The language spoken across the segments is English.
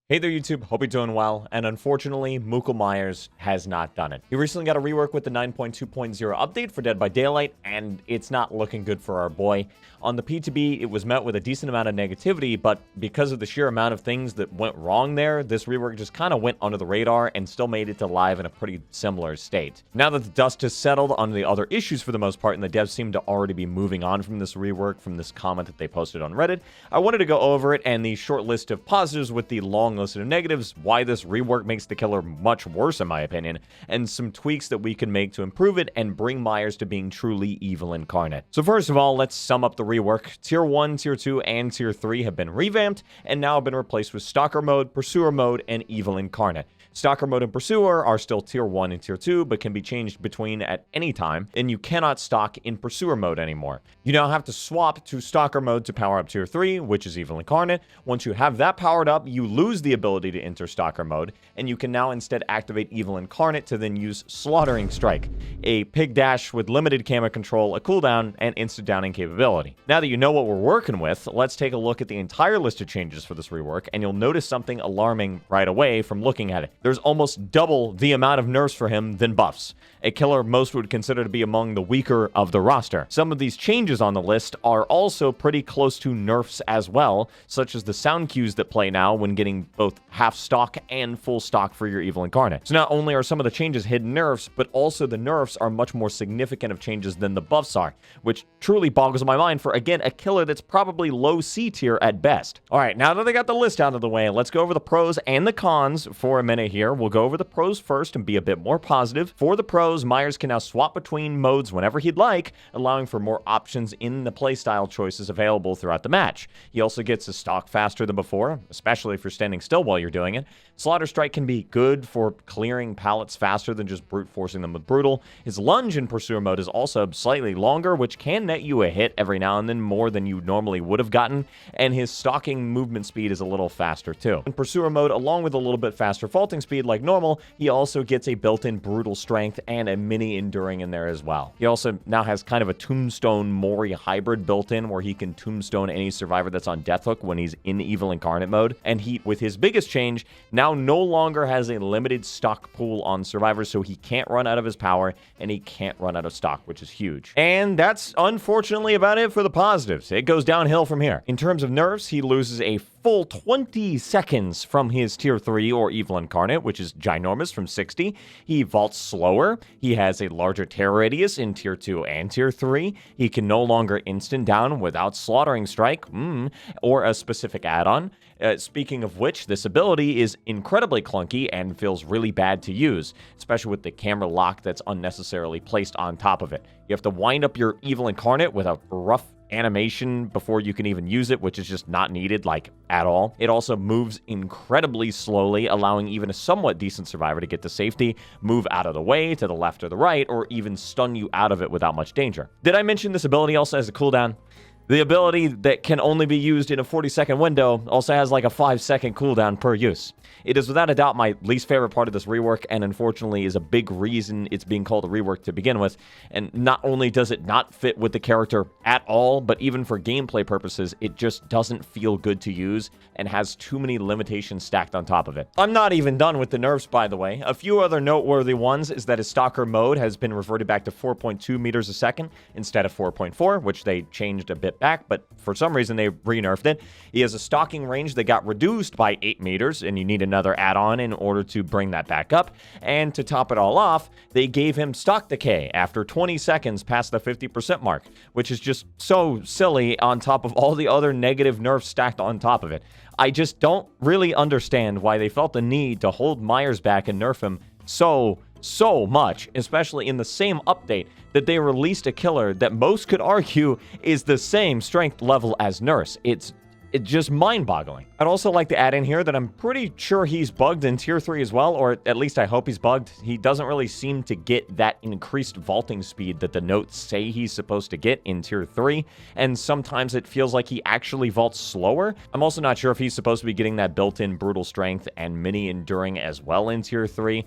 Hey there, YouTube. Hope you're doing well. And unfortunately, Mookle Myers has not done it. He recently got a rework with the 9.2.0 update for Dead by Daylight, and it's not looking good for our boy. On the P2B, it was met with a decent amount of negativity, but because of the sheer amount of things that went wrong there, this rework just kind of went under the radar and still made it to live in a pretty similar state. Now that the dust has settled on the other issues for the most part, and the devs seem to already be moving on from this rework, from this comment that they posted on Reddit, I wanted to go over it and the short list of positives with the long list of negatives, why this rework makes the killer much worse in my opinion, and some tweaks that we can make to improve it and bring Myers to being truly evil incarnate. So first of all, let's sum up the rework. Tier 1, Tier 2, and Tier 3 have been revamped and now have been replaced with Stalker Mode, Pursuer Mode, and Evil Incarnate. Stalker Mode and Pursuer are still Tier 1 and Tier 2, but can be changed between at any time, and you cannot stalk in Pursuer Mode anymore. You now have to swap to Stalker Mode to power up Tier 3, which is Evil Incarnate. Once you have that powered up, you lose the ability to enter Stalker Mode, and you can now instead activate Evil Incarnate to then use Slaughtering Strike, a pig dash with limited camera control, a cooldown, and instant downing capability. Now that you know what we're working with, let's take a look at the entire list of changes for this rework, and you'll notice something alarming right away from looking at it. There's almost double the amount of nerfs for him than buffs, a killer most would consider to be among the weaker of the roster. Some of these changes on the list are also pretty close to nerfs as well, such as the sound cues that play now when getting both half stock and full stock for your Evil Incarnate. So not only are some of the changes hidden nerfs, but also the nerfs are much more significant of changes than the buffs are, which truly boggles my mind for, again, a killer that's probably low C tier at best. Alright, now that they got the list out of the way, let's go over the pros and the cons for a minute here. We'll go over the pros first and be a bit more positive. For the pros, Myers can now swap between modes whenever he'd like, allowing for more options in the playstyle choices available throughout the match. He also gets to stalk faster than before, especially if you're standing still while you're doing it. Slaughter Strike can be good for clearing pallets faster than just brute forcing them with Brutal. His lunge in Pursuer mode is also slightly longer, which can net you a hit every now and then more than you normally would have gotten, and his stalking movement speed is a little faster too. In Pursuer mode, along with a little bit faster faulting speed like normal, he also gets a built-in Brutal Strength and a mini Enduring in there as well. He also now has kind of a Tombstone Mori hybrid built in where he can tombstone any survivor that's on Death Hook when he's in Evil Incarnate mode, and he, with his biggest change, now no longer has a limited stock pool on survivors, so he can't run out of his power and he can't run out of stock, which is huge. And that's unfortunately about it for the positives. It goes downhill from here. In terms of nerfs, he loses a full 20 seconds from his Tier 3 or Evil Incarnate, which is ginormous from 60. He vaults slower. He has a larger tear radius in Tier 2 and Tier 3. He can no longer instant down without Slaughtering Strike, or a specific add-on. Speaking of which, this ability is incredibly clunky and feels really bad to use, especially with the camera lock that's unnecessarily placed on top of it. You have to wind up your Evil Incarnate with a rough animation before you can even use it, which is just not needed, like, at all. It also moves incredibly slowly, allowing even a somewhat decent survivor to get to safety, move out of the way, to the left or the right, or even stun you out of it without much danger. Did I mention this ability also has a cooldown? The ability that can only be used in a 40-second window also has like a 5-second cooldown per use. It is without a doubt my least favorite part of this rework, and unfortunately is a big reason it's being called a rework to begin with. And not only does it not fit with the character at all, but even for gameplay purposes, it just doesn't feel good to use and has too many limitations stacked on top of it. I'm not even done with the nerfs, by the way. A few other noteworthy ones is that his Stalker mode has been reverted back to 4.2 meters a second instead of 4.4, which they changed a bit back, but for some reason they re-nerfed it. He has a stalking range that got reduced by 8 meters, and you need another add-on in order to bring that back up. And to top it all off, they gave him stock decay after 20 seconds past the 50% mark, which is just so silly on top of all the other negative nerfs stacked on top of it. I just don't really understand why they felt the need to hold Myers back and nerf him so much, especially in the same update that they released a killer that most could argue is the same strength level as Nurse. It's just mind-boggling. I'd also like to add in here that I'm pretty sure he's bugged in Tier 3 as well, or at least I hope he's bugged. He doesn't really seem to get that increased vaulting speed that the notes say he's supposed to get in Tier 3, and sometimes it feels like he actually vaults slower. I'm also not sure if he's supposed to be getting that built-in Brutal Strength and Mini Enduring as well in Tier 3,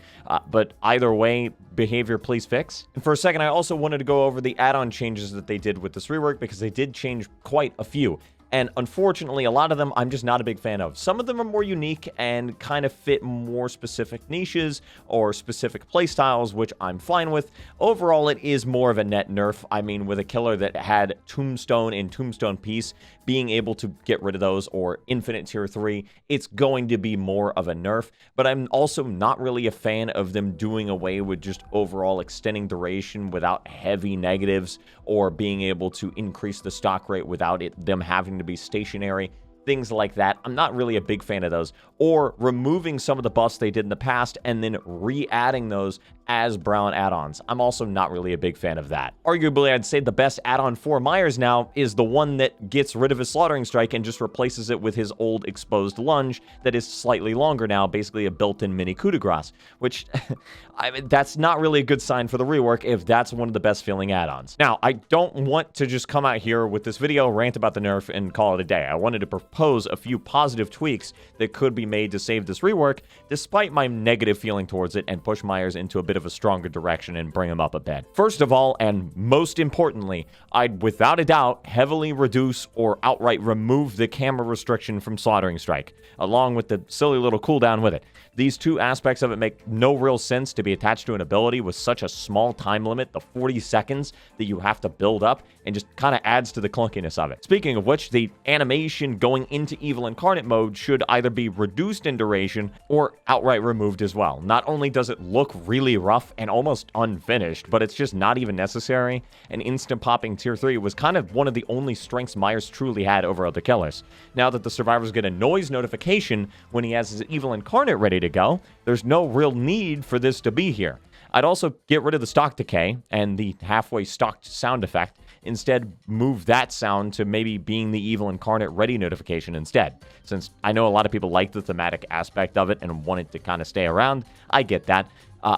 but either way, behavior please fix. And for a second, I also wanted to go over the add-on changes that they did with this rework, because they did change quite a few. And unfortunately, a lot of them I'm just not a big fan of. Some of them are more unique and kind of fit more specific niches or specific playstyles, which I'm fine with. Overall, it is more of a net nerf. I mean, with a killer that had Tombstone and Tombstone Piece, being able to get rid of those, or Infinite Tier 3, it's going to be more of a nerf. But I'm also not really a fan of them doing away with just overall extending duration without heavy negatives, or being able to increase the stock rate without them having to be stationary. Things like that. I'm not really a big fan of those. Or removing some of the buffs they did in the past and then re-adding those as brown add-ons. I'm also not really a big fan of that. Arguably, I'd say the best add-on for Myers now is the one that gets rid of his Slaughtering Strike and just replaces it with his old exposed lunge that is slightly longer now, basically a built-in mini coup de grace, which I mean, that's not really a good sign for the rework if that's one of the best feeling add-ons. Now, I don't want to just come out here with this video, rant about the nerf, and call it a day. I wanted to propose a few positive tweaks that could be made to save this rework, despite my negative feeling towards it, and push Myers into a bit of a stronger direction and bring him up a bit. First of all, and most importantly, I'd without a doubt heavily reduce or outright remove the camera restriction from Slaughtering Strike, along with the silly little cooldown with it. These two aspects of it make no real sense to be attached to an ability with such a small time limit, the 40 seconds that you have to build up, and just kind of adds to the clunkiness of it. Speaking of which, the animation going into Evil Incarnate mode should either be reduced in duration or outright removed as well. Not only does it look really rough and almost unfinished, but it's just not even necessary. And instant popping tier 3 was kind of one of the only strengths Myers truly had over other killers. Now that the survivors get a noise notification when he has his Evil Incarnate ready to go, there's no real need for this to be here. I'd also get rid of the stock decay and the halfway stocked sound effect. Instead, move that sound to maybe being the Evil Incarnate ready notification instead. Since I know a lot of people like the thematic aspect of it and want it to kind of stay around, I get that.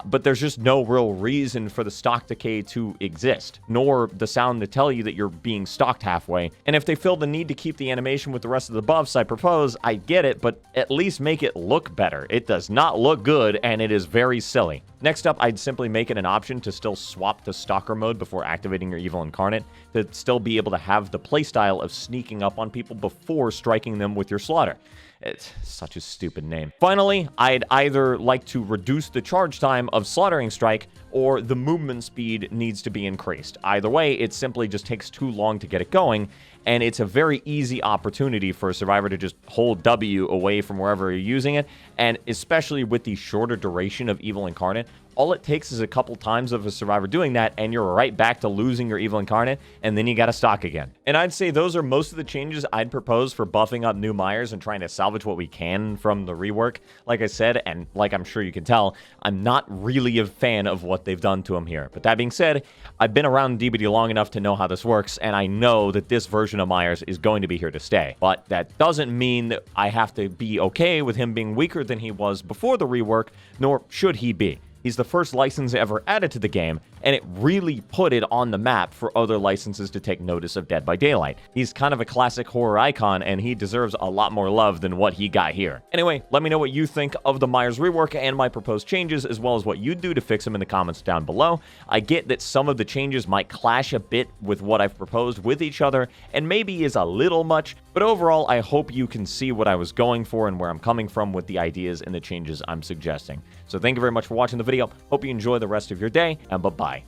But there's just no real reason for the stock decay to exist, nor the sound to tell you that you're being stalked halfway. And if they feel the need to keep the animation with the rest of the buffs I propose, I get it, but at least make it look better. It does not look good, and it is very silly. Next up, I'd simply make it an option to still swap to Stalker mode before activating your Evil Incarnate, to still be able to have the playstyle of sneaking up on people before striking them with your Slaughter. It's such a stupid name. Finally, I'd either like to reduce the charge time of Slaughtering Strike, or the movement speed needs to be increased. Either way, it simply just takes too long to get it going, and it's a very easy opportunity for a survivor to just hold W away from wherever you're using it, and especially with the shorter duration of Evil Incarnate, all it takes is a couple times of a survivor doing that, and you're right back to losing your Evil Incarnate, and then you gotta stock again. And I'd say those are most of the changes I'd propose for buffing up new Myers and trying to salvage what we can from the rework. Like I said, and like I'm sure you can tell, I'm not really a fan of what they've done to him here. But that being said, I've been around DBD long enough to know how this works, and I know that this version of Myers is going to be here to stay. But that doesn't mean that I have to be okay with him being weaker than he was before the rework, nor should he be. He's the first license ever added to the game, and it really put it on the map for other licenses to take notice of Dead by Daylight. He's kind of a classic horror icon, and he deserves a lot more love than what he got here. Anyway, let me know what you think of the Myers rework and my proposed changes, as well as what you'd do to fix them in the comments down below. I get that some of the changes might clash a bit with what I've proposed with each other, and maybe is a little much, but overall, I hope you can see what I was going for and where I'm coming from with the ideas and the changes I'm suggesting. So thank you very much for watching the video. Hope you enjoy the rest of your day, and bye-bye.